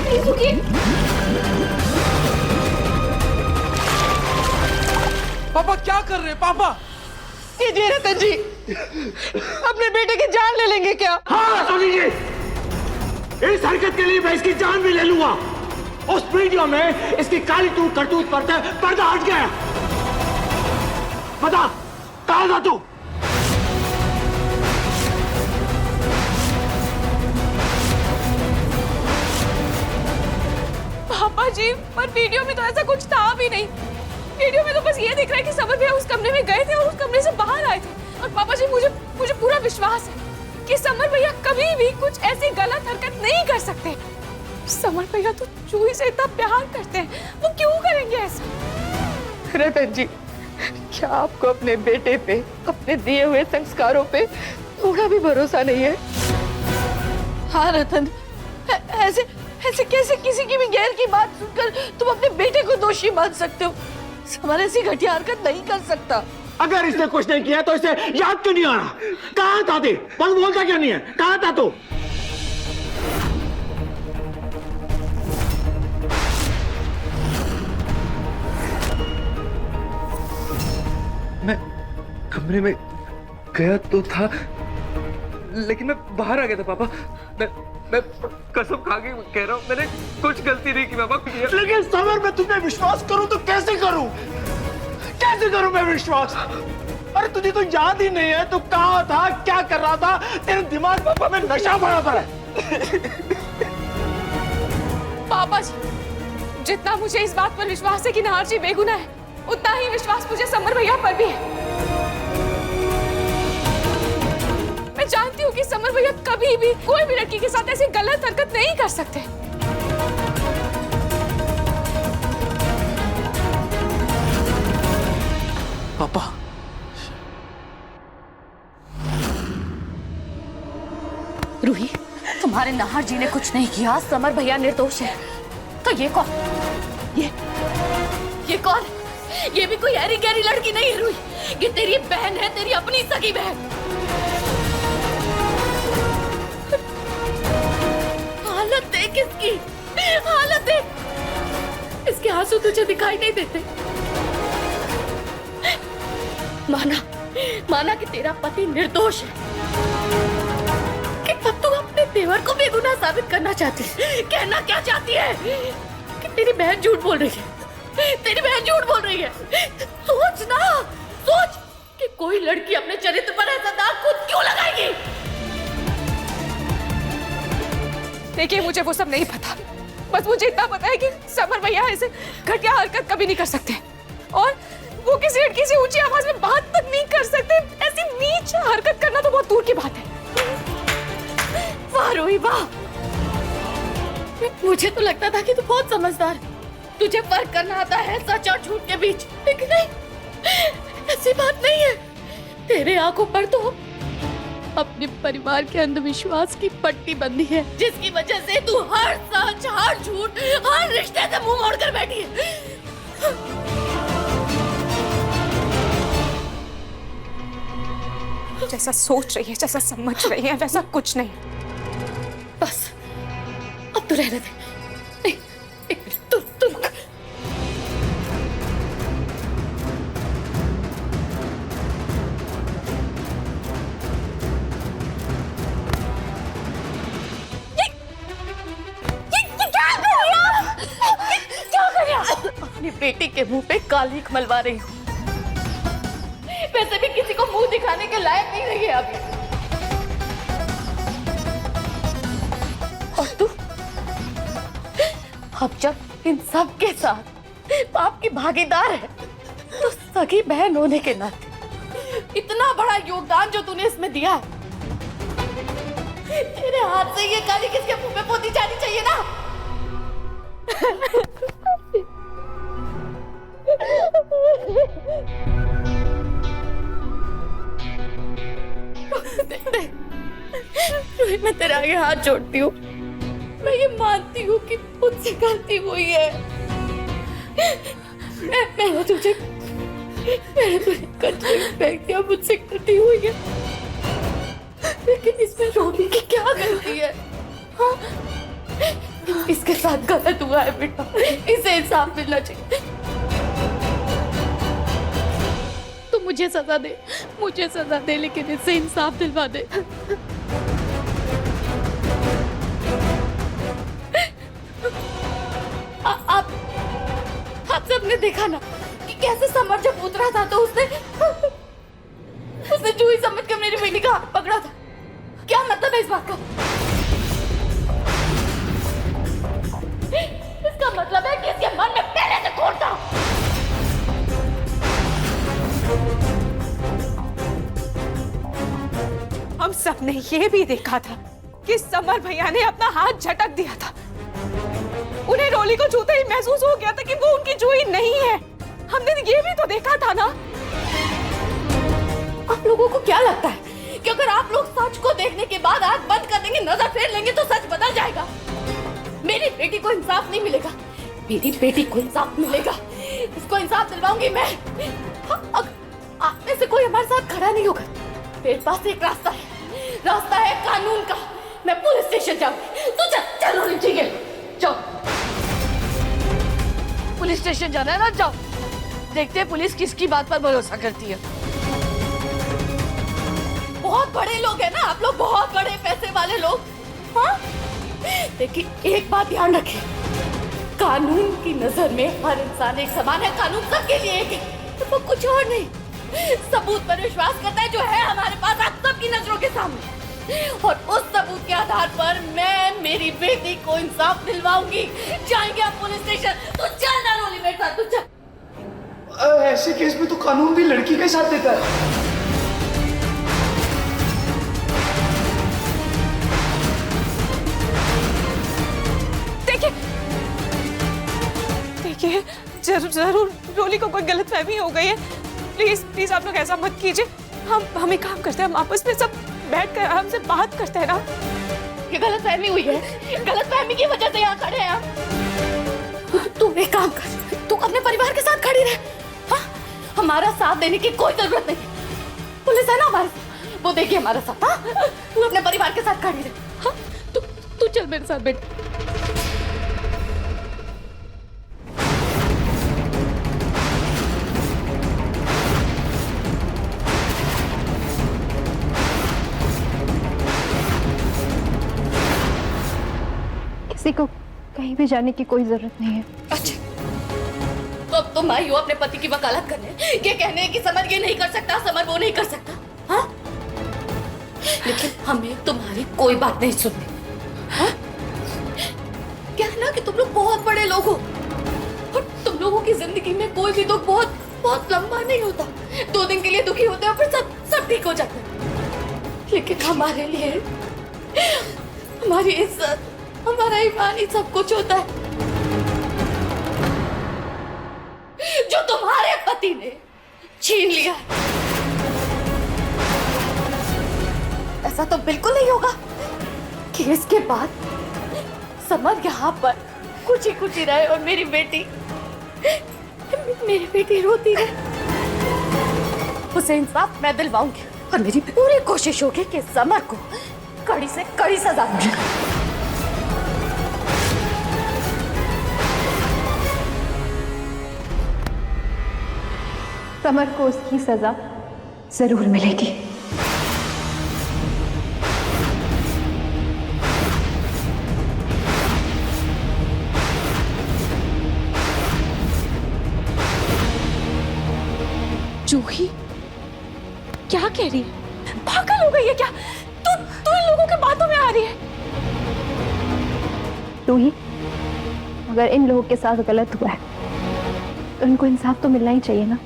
Please रुकिए। पापा क्या कर रहे हैं पापा? जी रतन जी, अपने बेटे की जान ले लेंगे क्या? हाँ सोनी जी, इस हरकत के लिए मैं इसकी जान भी ले लूंगा। उस वीडियो में इसकी काली तू करतूत पर पर्दा हट गया। बता कहाँ था तू? पापा जी, पर वीडियो में तो ऐसा कुछ था भी नहीं। वीडियो में तो बस ये दिख रहा है कि समर भैया उस कमरे में गए थे और उस कमरे से बाहर आए थे। और पापा जी, मुझे पूरा विश्वास है कि समर भैया कभी भी कुछ ऐसी गलत हरकत नहीं कर सकते। समर भैया तो जूही से इतना प्यार करते हैं, वो क्यों करेंगे ऐसा? रतन जी, क्या आपको अपने बेटे पे, अपने दिए हुए संस्कारों पे थोड़ा भी भरोसा नहीं है? हाँ रतन, ऐसे ऐसे कैसे किसी की भी गैर की बात सुनकर तुम अपने बेटे को दोषी मान सकते हो? समर ऐसी घटिया हरकत नहीं कर सकता। अगर इसने कुछ नहीं किया तो इसे याद क्यों नहीं आ रहा? कहाँ था तू? बोलता क्यों नहीं है? कहाँ था तू? मैं कमरे में गया तो था, लेकिन मैं बाहर आ गया था पापा। मैं कसम खा के कह रहा हूँ, मैंने कुछ गलती नहीं की पापा। लेकिन समर, मैं तुझे विश्वास करूं तो कैसे करूं? कैसे करूं मैं विश्वास? अरे तुझे तो याद ही नहीं है तू कहाँ था, क्या कर रहा था? तेरे दिमाग पापा में नशा भरा पड़ा है। पापा जी, जितना मुझे इस बात पर विश्वास है कि नाहर जी बेगुनाह है, उतना ही विश्वास मुझे समर भैया पर भी है। मैं जानती हूँ कि समर भैया कभी भी कोई भी लड़की के साथ ऐसी गलत हरकत नहीं कर सकते। पापा, रूही, तुम्हारे नाहर जी ने कुछ नहीं किया, समर भैया निर्दोष है। तो ये कौन? ये कौन? ये भी कोई ऐरी गैरी लड़की नहीं है रूही, ये तेरी बहन है, तेरी अपनी सगी बहन। हालत देख इसकी, हालत देख। इसके आंसू तुझे दिखाई नहीं देते? माना कि तेरा पति निर्दोष है, कि तब तू अपने देवर को बेगुनाह साबित करना चाहती है। कहना क्या चाहती है? कि तेरी बहन झूठ बोल रही है, तेरी बहन झूठ बोल रही है। सोच ना, सोच कि कोई लड़की अपने चरित्र पर ऐसा दाग खुद क्यों लगाएगी? देखिए, मुझे वो सब नहीं पता, बस मुझे इतना पता है कि समर भैया ऐसे घटिया हरकत कभी नहीं कर सकते और वो किसी लड़की से ऊंची आवाज में बात तक नहीं कर सकते। ऐसी नीच हरकत करना तो बहुत दूर की बात है। वाह रूही वाह, मुझे तो लगता था कि तू बहुत समझदार है, तुझे फर्क करना आता है सच और झूठ के बीच, लेकिन नहीं, ऐसी बात नहीं है। तेरे आंखों पर तो अपने परिवार के अंधविश्वास की पट्टी बंधी है, जिसकी वजह से तू हर सच, हर झूठ, हर रिश्ते से मुंह मोड़कर बैठी है। जैसा सोच रही है, जैसा समझ रही है, वैसा कुछ नहीं। बस अब तो रहने दे। एक मिनट, तुम क्या कर रहा? अपनी बेटी के मुंह पे कालिक मलवा रही हूँ। वैसे भी किसी को मुंह दिखाने के लायक नहीं रही है अभी। और तू अब जब इन सब के साथ पाप की भागीदार है, तो सगी बहन होने के नाते इतना बड़ा योगदान जो तूने इसमें दिया है, तेरे हाथ से ये काली किसके मुंह पे पोती जानी चाहिए ना? मैं तेरे आगे हाथ जोड़ती हूँ, मैं ये मानती हूँ कि मुझसे गलती हुई है। मैंने तुझे कचरे में फेंक दिया, मुझसे गलती हुई है, लेकिन इसमें रोने की क्या गलती है? हाँ? इसके साथ गलत हुआ है बेटा, इसे इंसाफ मिलना चाहिए। तू मुझे सजा दे, लेकिन इससे इंसाफ दिलवा दे। आप सबने देखा ना कि कैसे समर जब उतरा था तो उसने जूही समझ कर मेरी बेटी का हाथ पकड़ा था। क्या मतलब है इस बात का? इसका मतलब है कि इसके मन में पहले से खून था। हम सबने ये भी देखा था कि समर भैया ने अपना हाथ झटक दिया था। उन्हें रोली को छूते ही महसूस हो गया था कि वो उनकी जूही नहीं है। हमने ये भी तो देखा था ना। आप लोगों को क्या लगता है कि अगर आप लोग सच को देखने के बाद आंख बंद कर देंगे, नजर फेर लेंगे तो सच बदल जाएगा? मेरी बेटी को इंसाफ नहीं मिलेगा, मेरी बेटी को इंसाफ मिलेगा। इसको इंसाफ दिलवाऊंगी मैं। आप में से कोई हमारे साथ खड़ा नहीं होगा। मेरे पास एक रास्ता है कानून का। मैं पुलिस स्टेशन जाऊंगी। तो चलो नीचे जाओ। पुलिस स्टेशन जाना है ना, जाओ। देखते हैं पुलिस किसकी बात पर भरोसा करती है। बहुत बड़े लोग हैं ना आप लोग, बहुत बड़े पैसे वाले लोग। हाँ, लेकिन एक बात ध्यान रखें, कानून की नजर में हर इंसान एक समान है। कानून सबके लिए एक है, तो वो कुछ और नहीं। सबूत पर विश्वास करता है जो है हमारे पास आप सबकी नजरों के सामने, और उस सबूत के आधार पर मैं मेरी बेटी को इंसाफ दिलवाऊंगी। जाएंगे आप पुलिस स्टेशन? तो चल ना रोली मेरे साथ, तू चल। ऐसे केस में तो कानून भी लड़की का साथ देता है। देखिए, जरूर रोली को कोई गलतफहमी हो गई है। प्लीज आप लोग ऐसा मत कीजिए। हम एक काम करते हैं, हम आपस में सब बैठ कर आराम से बात करते हैं ना। ये गलतफहमी हुई है, गलतफहमी की वजह से यहाँ खड़े हैं हम। तू एक काम कर, तू अपने परिवार के साथ खड़ी रह। हाँ? हमारा साथ देने की कोई जरूरत नहीं। पुलिस है ना हमारे साथ, वो देगी हमारा साथ। हाँ? तू अपने परिवार के साथ खड़ी रह। हाँ? तू चल मेरे साथ बेटा। किसी को कहीं भी जाने की कोई जरूरत नहीं है। अच्छा, तो अब तुम आई हो अपने पति की वकालत करने, ये कहने कि समर ये नहीं कर सकता, समर वो नहीं कर सकता। हाँ? लेकिन हमें तुम्हारी कोई बात नहीं सुननी। हाँ? क्या है ना कि तुम लोग बहुत बड़े लोग हो, और तुम लोगों की जिंदगी में कोई भी दुख बहुत लंबा नहीं होता। 2 दिन के लिए दुखी होते हैं और फिर सब ठीक हो जाता है। लेकिन हमारे लिए हमारी इज्जत, हमारा ईमान ही सब कुछ होता है, जो तुम्हारे पति ने छीन लिया। ऐसा तो बिल्कुल नहीं होगा कि इसके बाद समर यहाँ पर कुछ ही रहे और मेरी बेटी रोती रहे। उसे इंसाफ मैं दिलवाऊंगी, और मेरी पूरी कोशिश होगी कि समर को कड़ी से कड़ी सजा मिले। समर को उसकी सजा जरूर मिलेगी। जूही क्या कह रही है? पागल हो गई है क्या? तू इन लोगों के बातों में आ रही है। रूही, अगर इन लोगों के साथ गलत हुआ है तो इनको इंसाफ तो मिलना ही चाहिए ना।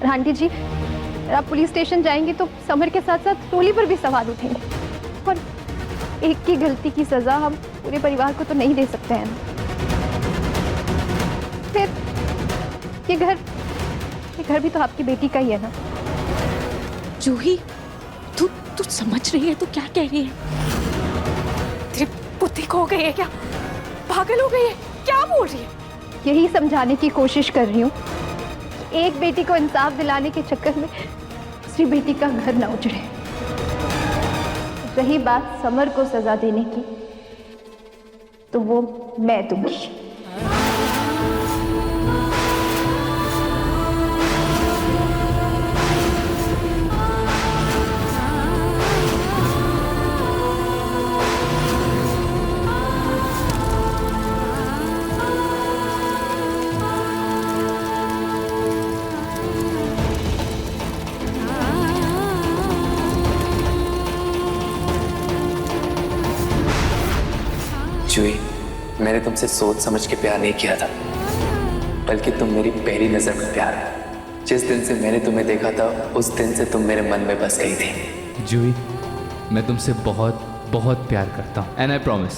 और आंटी जी, अगर आप पुलिस स्टेशन जाएंगे तो समर के साथ साथ रोली पर भी सवाल उठेंगे, और एक की गलती की सजा हम पूरे परिवार को तो नहीं दे सकते हैं ना। फिर ये घर भी तो आपकी बेटी का ही है ना। जूही, तू समझ रही है? तू क्या कह रही है? तेरी बुद्धि खो गई है क्या? पागल हो गई है? क्या बोल रही है? यही समझाने की कोशिश कर रही हूँ, एक बेटी को इंसाफ दिलाने के चक्कर में दूसरी बेटी का घर न उजड़े। रही बात समर को सजा देने की, तो वो मैं दूंगी। जुई, मैंने तुमसे सोच समझ के प्यार नहीं किया था, बल्कि तुम मेरी पहली नजर में प्यार है। जिस दिन से मैंने तुम्हें देखा था उस दिन से तुम मेरे मन में बस गई थी। जुई, मैं तुमसे बहुत बहुत प्यार करता हूँ एंड आई प्रॉमिस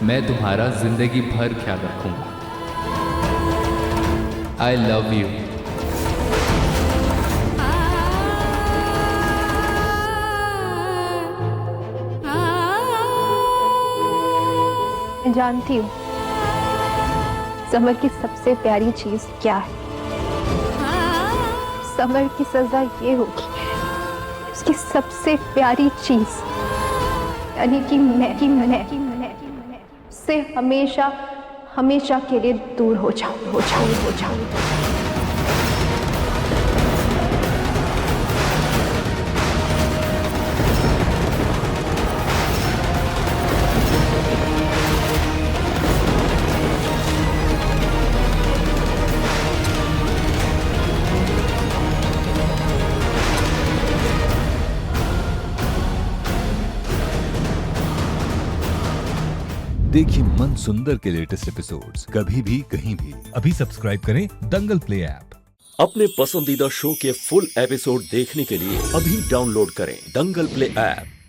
मैं तुम्हारा जिंदगी भर ख्याल रखूंगा। I love you. मैं जानती हूँ समर की सबसे प्यारी चीज क्या है। समर की सजा ये होगी, उसकी सबसे प्यारी चीज यानी कि मैं उससे हमेशा हमेशा के लिए दूर हो जाऊं। देखिए मन सुंदर के लेटेस्ट एपिसोड्स कभी भी कहीं भी। अभी सब्सक्राइब करें दंगल प्ले ऐप। अपने पसंदीदा शो के फुल एपिसोड देखने के लिए अभी डाउनलोड करें दंगल प्ले ऐप।